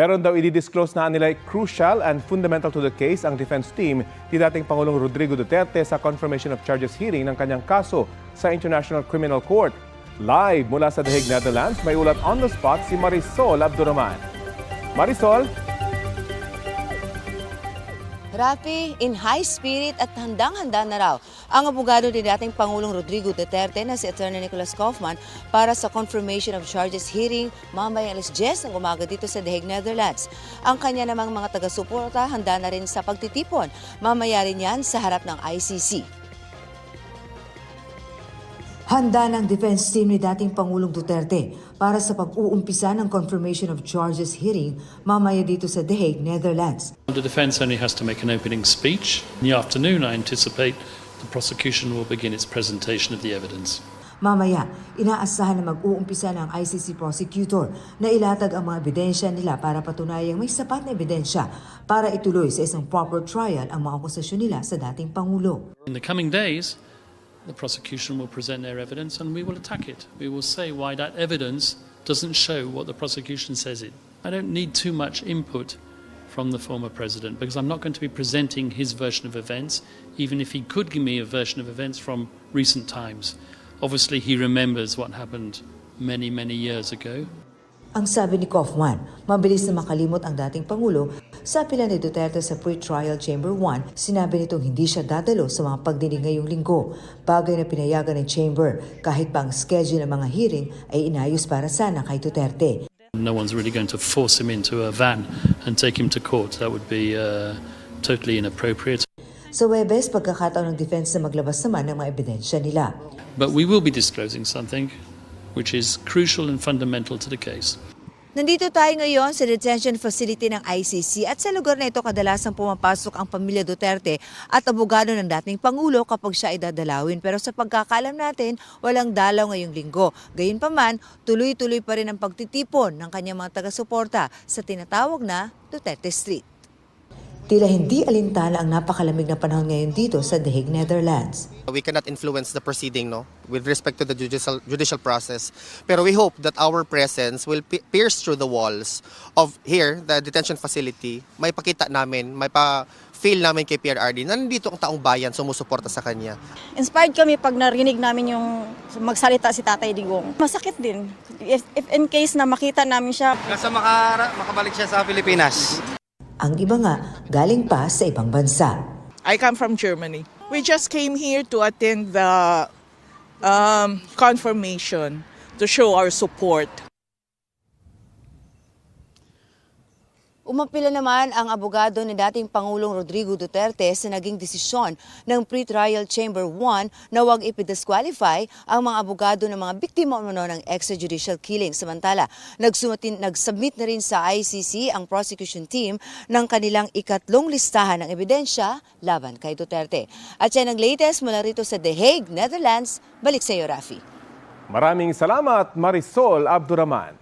Meron daw i-disclose na nila crucial and fundamental to the case ang defense team ni dating Pangulong Rodrigo Duterte sa confirmation of charges hearing ng kanyang kaso sa International Criminal Court. Live mula sa The Hague, Netherlands, may ulat on the spot si Marisol Abduraman. Marisol? Rafi, in high spirit at handang-handa na raw ang abogado ni dating Pangulong Rodrigo Duterte na si Attorney Nicholas Kaufman para sa confirmation of charges hearing mamayang alas 10 ng umaga dito sa The Hague, Netherlands. Ang kanya namang mga taga-suporta handa na rin sa pagtitipon. Mamaya rin yan sa harap ng ICC. Handa ng defense team ni dating Pangulong Duterte para sa pag-uumpisa ng confirmation of charges hearing mamaya dito sa The Hague, Netherlands. The defence only has to make an opening speech. In the afternoon, I anticipate the prosecution will begin its presentation of the evidence. Mamaya, inaasahan na mag-uumpisa ng ICC prosecutor na ilatag ang mga ebidensya nila para patunayang may sapat na ebidensya para ituloy sa isang proper trial ang mga akusasyon nila sa dating Pangulo. In the coming days, the prosecution will present their evidence and we will attack it. We will say why that evidence doesn't show what the prosecution says it. I don't need too much input from the former president because I'm not going to be presenting his version of events, even if he could give me a version of events from recent times. Obviously, he remembers what happened many, many years ago. Ang sabi ni Kaufman, mabilis na makalimot ang dating Pangulo sa pila ni Duterte sa pre-trial Chamber 1, sinabi nitong hindi siya dadalo sa mga pagdinig ngayong linggo. Bagay na pinayagan ng Chamber kahit pa ang schedule ng mga hearing ay inayos para sana kay Duterte. No one's really going to force him into a van and take him to court. That would be totally inappropriate. Sa Webes, pagkakataon ng defense na maglabas naman ng mga ebidensya nila. But we will be disclosing something which is crucial and fundamental to the case. Nandito tayo ngayon sa detention facility ng ICC at sa lugar na ito kadalasang pumapasok ang pamilya Duterte at abogado ng dating Pangulo kapag siya ay dadalawin. Pero sa pagkakalam natin, walang dalaw ngayong linggo. Gayunpaman, tuloy-tuloy pa rin ang pagtitipon ng kanyang mga taga-suporta sa tinatawag na Duterte Street. Tila hindi alintana ang napakalamig na panahon ngayon dito sa The Hague, Netherlands. We cannot influence the proceeding, no, with respect to the judicial process. Pero we hope that our presence will pierce through the walls of here, the detention facility. May pakita namin, may pa-feel namin kay PRRD na nandito ang taong bayan sumusuporta sa kanya. Inspired kami pag narinig namin yung magsalita si Tatay Digong. Masakit din. If in case na makita namin siya. Kasi makabalik siya sa Pilipinas. Ang iba nga, galing pa sa ibang bansa. I come from Germany. We just came here to attend the confirmation to show our support. Umapila naman ang abogado ni dating Pangulong Rodrigo Duterte sa naging desisyon ng pre-trial Chamber 1 na huwag ipidisqualify ang mga abogado ng mga biktima ng extrajudicial killing. Samantala, nag-submit na rin sa ICC ang prosecution team ng kanilang ikatlong listahan ng ebidensya laban kay Duterte. At yan ang latest mula rito sa The Hague, Netherlands. Balik sa iyo, Rafi. Maraming salamat, Marisol Abduraman.